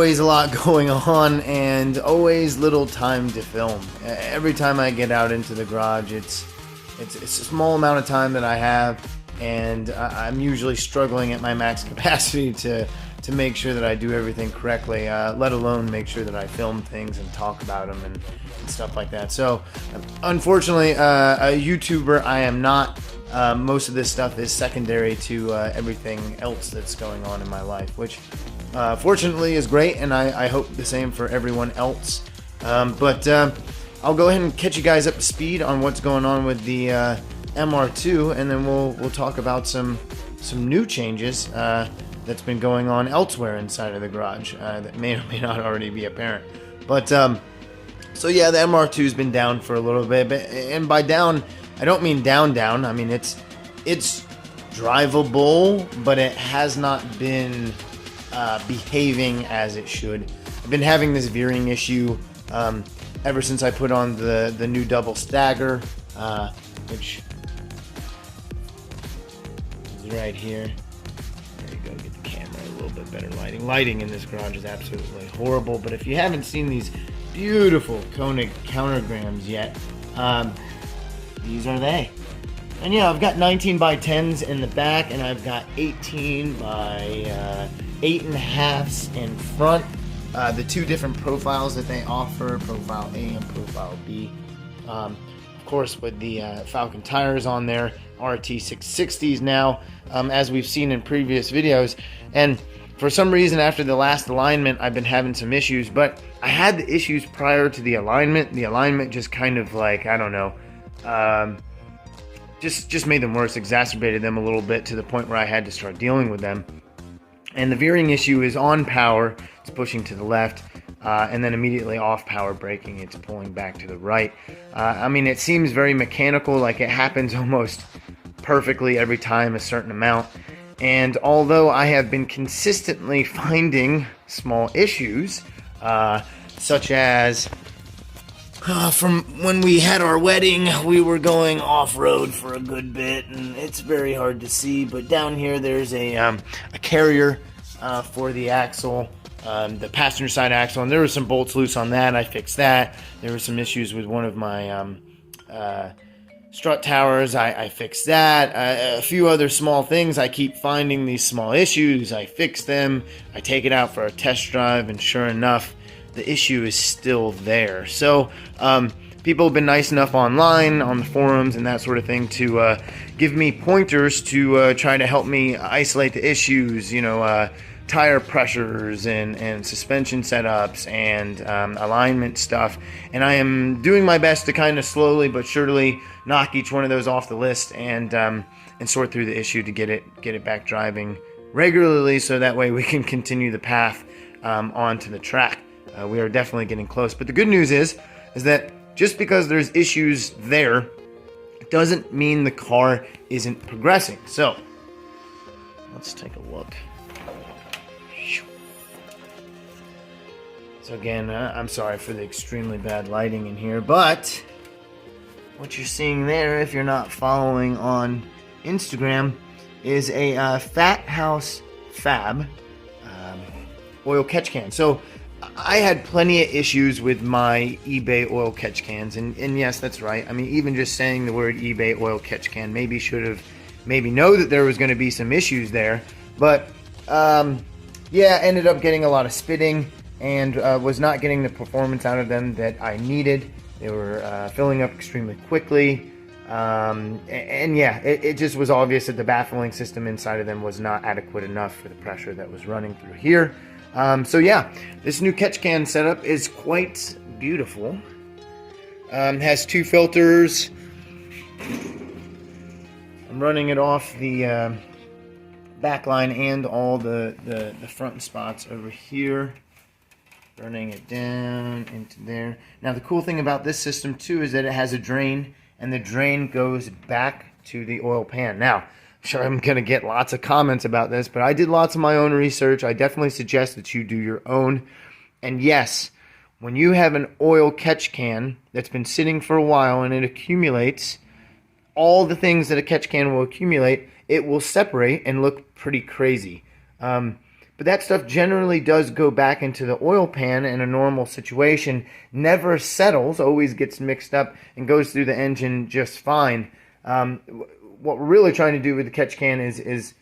Always a lot going on and always little time to film. Every time I get out into the garage, it's a small amount of time that I have, and I'm usually struggling at my max capacity to make sure that I do everything correctly, let alone make sure that I film things and talk about them and stuff like that. So, unfortunately, a YouTuber I am not. Most of this stuff is secondary to everything else that's going on in my life, which fortunately is great, and I hope the same for everyone else. But I'll go ahead and catch you guys up to speed on what's going on with the MR2, and then we'll talk about some new changes that's been going on elsewhere inside of the garage that may or may not already be apparent. But so yeah, the MR2's been down for a little bit, and by down, I don't mean down. I mean it's drivable, but it has not been behaving as it should. I've been having this veering issue ever since I put on the new double stagger, which is right here. There you go, get the camera a little bit better lighting. Lighting in this garage is absolutely horrible, but if you haven't seen these beautiful Koenig countergrams yet, these are they. And yeah, I've got 19 by 10s in the back, and I've got 18 by 8.5s in front. The two different profiles that they offer, Profile A and Profile B. Of course, with the Falcon tires on there, RT660s now, as we've seen in previous videos. And for some reason, after the last alignment, I've been having some issues, but I had the issues prior to the alignment. The alignment just kind of like, I don't know, just made them worse, exacerbated them a little bit to the point where I had to start dealing with them. And the veering issue is on power, it's pushing to the left, and then immediately off power braking, it's pulling back to the right. I mean, it seems very mechanical, like it happens almost perfectly every time, a certain amount. And although I have been consistently finding small issues, such as from when we had our wedding, we were going off-road for a good bit, and it's very hard to see, but down here there's a carrier for the axle, the passenger side axle, and there were some bolts loose on that. I fixed that. There were some issues with one of my strut towers. I fixed that. A few other small things. I keep finding these small issues. I fix them. I take it out for a test drive, and sure enough, the issue is still there. So people have been nice enough online, on the forums and that sort of thing, to give me pointers to try to help me isolate the issues, you know, tire pressures and suspension setups and alignment stuff. And I am doing my best to kind of slowly but surely knock each one of those off the list and sort through the issue to get it back driving regularly, so that way we can continue the path onto the track. We are definitely getting close. But the good news is that just because there's issues there doesn't mean the car isn't progressing. So let's take a look. So again, I'm sorry for the extremely bad lighting in here, but what you're seeing there, if you're not following on Instagram, is a Fat House Fab oil catch can. So I had plenty of issues with my eBay oil catch cans, and yes, that's right. I mean, even just saying the word eBay oil catch can maybe should have know that there was going to be some issues there. But yeah, ended up getting a lot of spitting and was not getting the performance out of them that I needed. They were filling up extremely quickly. And yeah, it just was obvious that the baffling system inside of them was not adequate enough for the pressure that was running through here. So yeah, this new catch can setup is quite beautiful. Has two filters. I'm running it off the back line and all the front spots over here. Running it down into there. Now the cool thing about this system too is that it has a drain, and the drain goes back to the oil pan. Now, sure, I'm going to get lots of comments about this, but I did lots of my own research. I definitely suggest that you do your own. And yes, when you have an oil catch can that's been sitting for a while and it accumulates all the things that a catch can will accumulate, it will separate and look pretty crazy. But that stuff generally does go back into the oil pan in a normal situation, never settles, always gets mixed up, and goes through the engine just fine. What we're really trying to do with the catch can is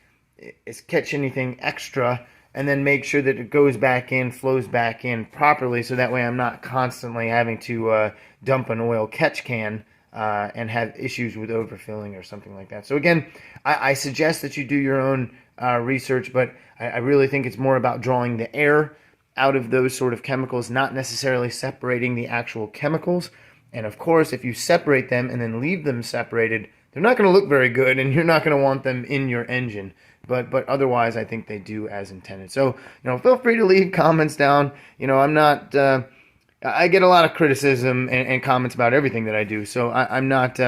catch anything extra and then make sure that it goes back in, flows back in properly, so that way I'm not constantly having to dump an oil catch can and have issues with overfilling or something like that. So again, I suggest that you do your own research, but I really think it's more about drawing the air out of those sort of chemicals, not necessarily separating the actual chemicals. And of course, if you separate them and then leave them separated, they're not going to look very good, and you're not going to want them in your engine. But otherwise, I think they do as intended. So, feel free to leave comments down. I'm not... I get a lot of criticism and comments about everything that I do, so I'm not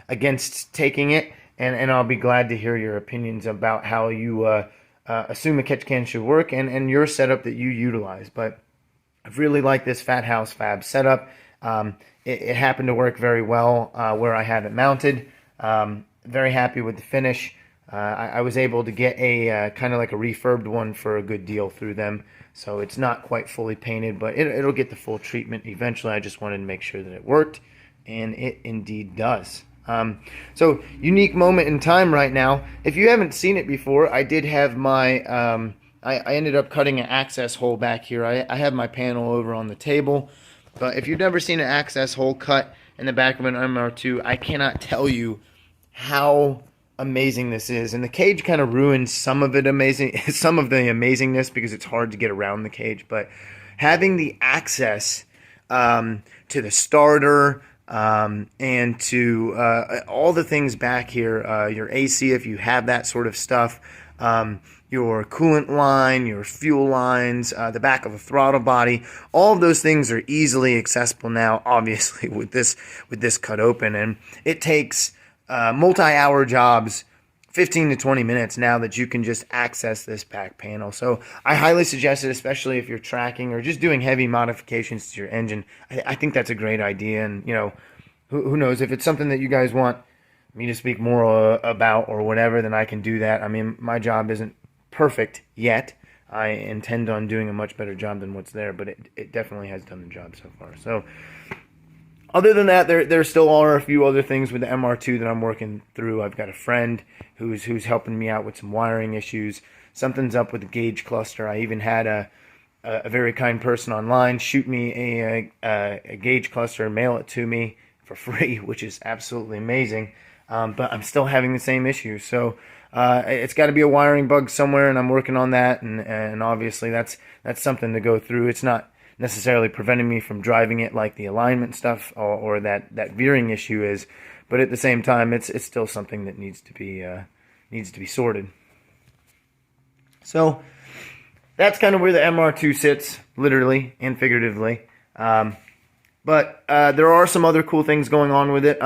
against taking it, and I'll be glad to hear your opinions about how you assume a catch can should work and your setup that you utilize. But I've really liked this Fat House Fab setup. It happened to work very well where I had it mounted. Very happy with the finish. I was able to get a kind of like a refurbed one for a good deal through them. So it's not quite fully painted, but it'll get the full treatment eventually. I just wanted to make sure that it worked, and it indeed does. So unique moment in time right now. If you haven't seen it before, I did have my, I ended up cutting an access hole back here. I have my panel over on the table, but if you've never seen an access hole cut in the back of an MR2, I cannot tell you how amazing this is. And the cage kind of ruins some of the amazingness, because it's hard to get around the cage. But having the access to the starter and to all the things back here, your AC if you have that sort of stuff, your coolant line, your fuel lines, the back of a throttle body, all of those things are easily accessible now, obviously, with this cut open. And it takes multi-hour jobs, 15 to 20 minutes now, that you can just access this back panel. So I highly suggest it, especially if you're tracking or just doing heavy modifications to your engine. I think that's a great idea. And, who knows, if it's something that you guys want me to speak more about or whatever, then I can do that. I mean, my job isn't perfect yet. I intend on doing a much better job than what's there, but it definitely has done the job so far. So other than that, there still are a few other things with the MR2 that I'm working through. I've got a friend who's helping me out with some wiring issues. Something's up with the gauge cluster. I even had a very kind person online shoot me a gauge cluster and mail it to me for free, which is absolutely amazing. But I'm still having the same issue. So it's got to be a wiring bug somewhere, and I'm working on that. And obviously that's something to go through. It's not necessarily preventing me from driving it like the alignment stuff or that veering issue is, but at the same time, it's still something that needs to be sorted. So that's kind of where the MR2 sits, literally and figuratively. But there are some other cool things going on with it.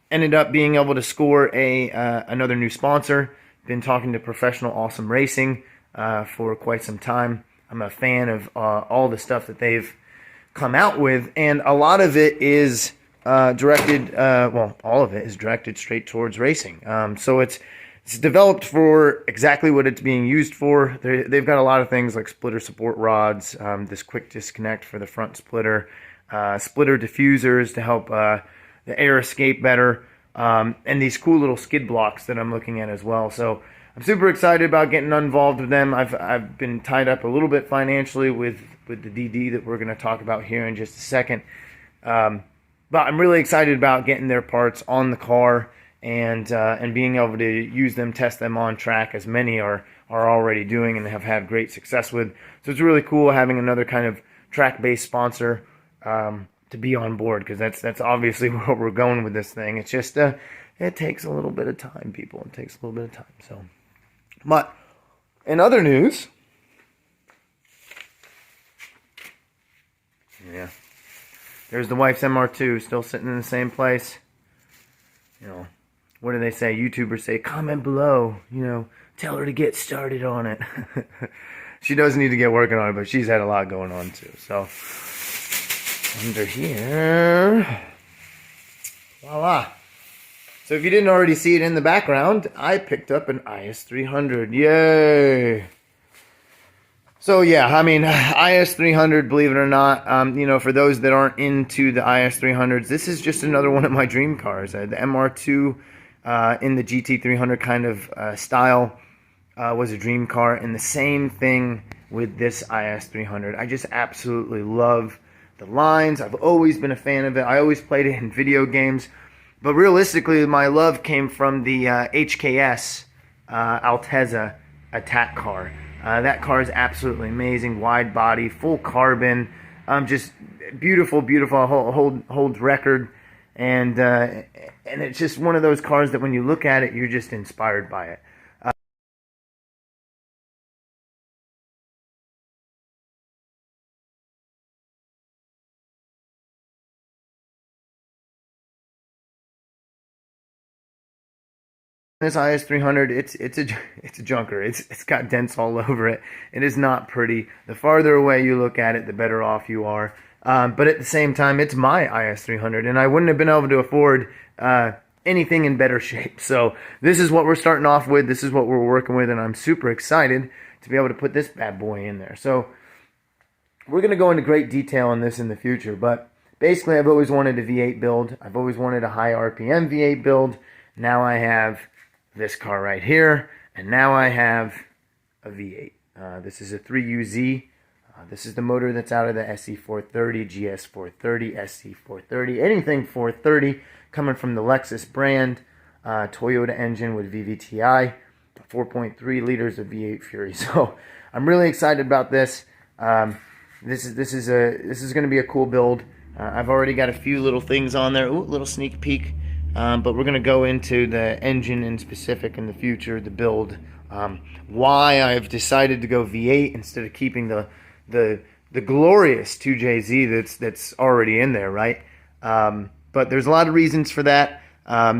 Ended up being able to score another new sponsor. Been talking to Professional Awesome Racing for quite some time. I'm a fan of all the stuff that they've come out with, and a lot of it is directed, all of it is directed straight towards racing. So it's developed for exactly what it's being used for. They've got a lot of things like splitter support rods, this quick disconnect for the front splitter, splitter diffusers to help the air escape better, and these cool little skid blocks that I'm looking at as well. So I'm super excited about getting involved with them. I've been tied up a little bit financially with the DD that we're going to talk about here in just a second. But I'm really excited about getting their parts on the car and being able to use them, test them on track, as many are already doing and have had great success with. So it's really cool having another kind of track-based sponsor to be on board, because that's obviously where we're going with this thing. It's just it takes a little bit of time, people. It takes a little bit of time. So. But in other news, yeah, there's the wife's MR2 still sitting in the same place. What do they say? YouTubers say, comment below, tell her to get started on it. She does need to get working on it, but she's had a lot going on too. So under here, voila. So if you didn't already see it in the background, I picked up an IS-300. Yay! So yeah, I mean, IS300, believe it or not, for those that aren't into the IS300s, this is just another one of my dream cars. The MR2 in the GT300 kind of style was a dream car, and the same thing with this IS300. I just absolutely love the lines. I've always been a fan of it. I always played it in video games, but realistically, my love came from the HKS Altezza attack car. That car is absolutely amazing. Wide body, full carbon, just beautiful, beautiful. Holds record, and it's just one of those cars that when you look at it, you're just inspired by it. This IS300, it's a junker. It's got dents all over it. It is not pretty. The farther away you look at it, the better off you are. But at the same time, it's my IS300, and I wouldn't have been able to afford anything in better shape. So this is what we're starting off with. This is what we're working with, and I'm super excited to be able to put this bad boy in there. So we're going to go into great detail on this in the future, but basically I've always wanted a V8 build. I've always wanted a high RPM V8 build. Now I have this car right here, and now I have a V8. This is a 3UZ. This is the motor that's out of the SE430, GS430, SC430, anything 430 coming from the Lexus brand. Toyota engine with VVTi, 4.3 liters of V8 Fury. So I'm really excited about this. This is going to be a cool build. I've already got a few little things on there. Ooh, little sneak peek. But we're going to go into the engine in specific in the future, the build, why I've decided to go V8 instead of keeping the glorious 2JZ that's already in there, right? But there's a lot of reasons for that.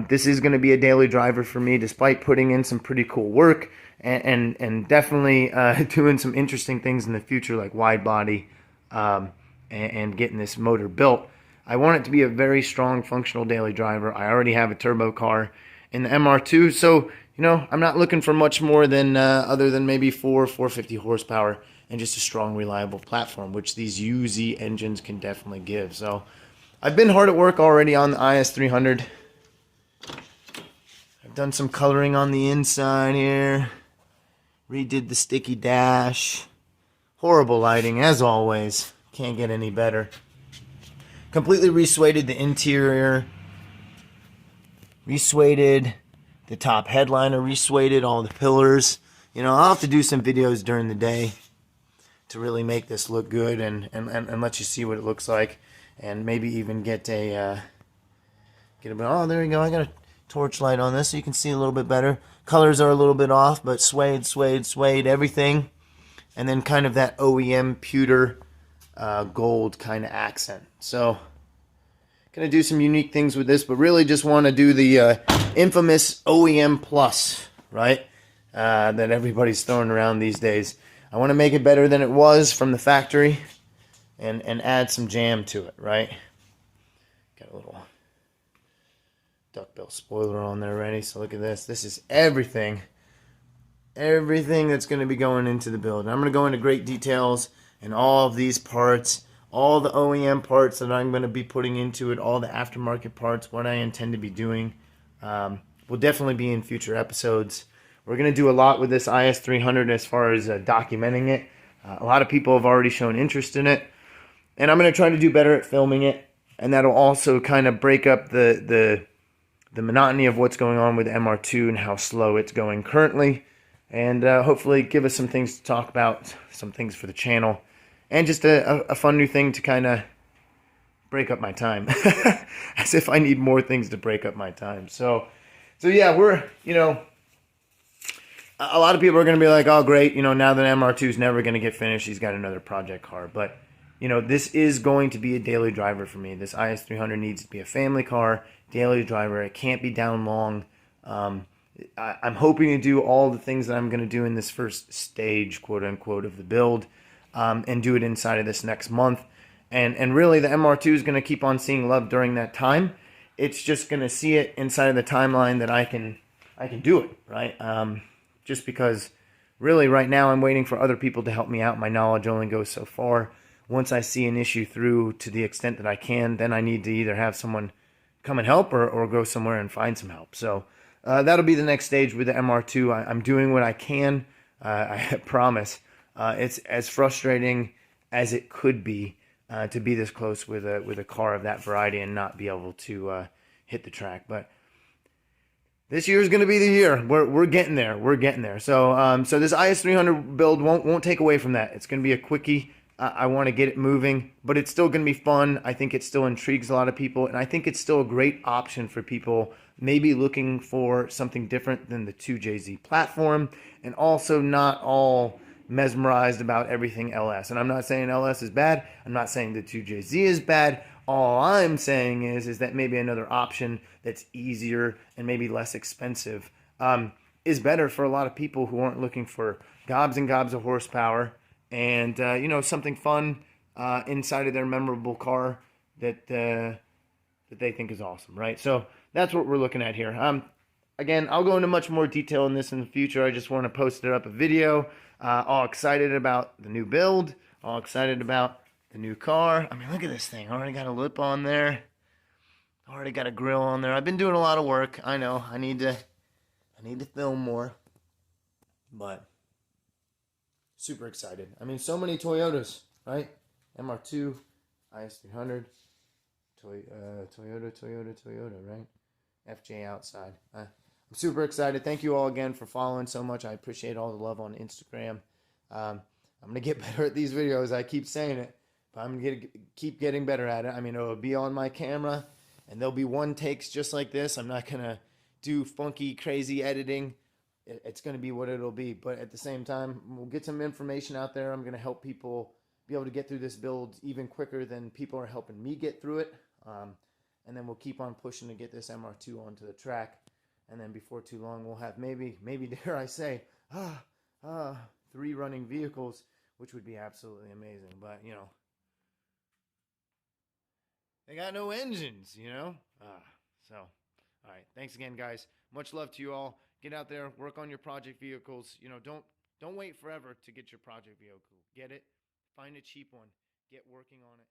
This is going to be a daily driver for me, despite putting in some pretty cool work and definitely doing some interesting things in the future, like wide body and getting this motor built. I want it to be a very strong, functional daily driver. I already have a turbo car in the MR2, so I'm not looking for much more than other than maybe 450 horsepower and just a strong, reliable platform, which these UZ engines can definitely give. So I've been hard at work already on the IS300. I've done some coloring on the inside here. Redid the sticky dash. Horrible lighting, as always. Can't get any better. Completely resuaded the interior, resuaded the top headliner, resuaded all the pillars. I'll have to do some videos during the day to really make this look good and let you see what it looks like, and maybe even get a oh, there you go. I got a torch light on this so you can see a little bit better. Colors are a little bit off, but suede, everything, and then kind of that OEM pewter gold kind of accent. So gonna do some unique things with this, but really just want to do the infamous OEM plus, right? That everybody's throwing around these days. I want to make it better than it was from the factory and add some jam to it, right? Got a little duckbill spoiler on there already, so look at this. This is everything that's going to be going into the build. And I'm going to go into great details and all of these parts, all the OEM parts that I'm going to be putting into it, all the aftermarket parts, what I intend to be doing, will definitely be in future episodes. We're going to do a lot with this IS300 as far as documenting it. A lot of people have already shown interest in it, and I'm going to try to do better at filming it, and that'll also kind of break up the monotony of what's going on with MR2 and how slow it's going currently, and hopefully give us some things to talk about, some things for the channel, and just a fun new thing to kind of break up my time. As if I need more things to break up my time. So yeah, we're, a lot of people are going to be like, oh, great, now that MR2 is never going to get finished, he's got another project car. But, this is going to be a daily driver for me. This IS300 needs to be a family car, daily driver. It can't be down long. I'm hoping to do all the things that I'm going to do in this first stage, quote unquote, of the build, and do it inside of this next month. And really, the MR2 is going to keep on seeing love during that time. It's just going to see it inside of the timeline that I can do it, right? Just because really right now I'm waiting for other people to help me out. My knowledge only goes so far. Once I see an issue through to the extent that I can, then I need to either have someone come and help or go somewhere and find some help. So that'll be the next stage with the MR2. I'm doing what I can. I promise. It's as frustrating as it could be to be this close with a car of that variety and not be able to hit the track. But this year is going to be the year. We're getting there. We're getting there. So this IS300 build won't take away from that. It's going to be a quickie. I want to get it moving, but it's still going to be fun. I think it still intrigues a lot of people, and I think it's still a great option for people maybe looking for something different than the 2JZ platform, and also not all mesmerized about everything LS. And I'm not saying LS is bad. I'm not saying the 2JZ is bad. All I'm saying is that maybe another option that's easier and maybe less expensive is better for a lot of people who aren't looking for gobs and gobs of horsepower and something fun inside of their memorable car that they think is awesome, right? So that's what we're looking at here. Again, I'll go into much more detail in this in the future. I just want to post it up a video. All excited about the new build. All excited about the new car. I mean, look at this thing. Already got a lip on there. Already got a grill on there. I've been doing a lot of work. I know. I need to film more. But super excited. I mean, so many Toyotas, right? MR2, IS300, Toyota, right? FJ outside. I'm super excited. Thank you all again for following so much. I appreciate all the love on Instagram. I'm going to get better at these videos. I keep saying it, but I'm going to keep getting better at it. I mean, it'll be on my camera, and there'll be one takes just like this. I'm not going to do funky, crazy editing. It's going to be what it'll be. But at the same time, we'll get some information out there. I'm going to help people be able to get through this build even quicker than people are helping me get through it. And then we'll keep on pushing to get this MR2 onto the track. And then before too long, we'll have maybe dare I say, 3 running vehicles, which would be absolutely amazing. But, they got no engines, So, all right. Thanks again, guys. Much love to you all. Get out there, work on your project vehicles. Don't wait forever to get your project vehicle. Get it, find a cheap one, get working on it.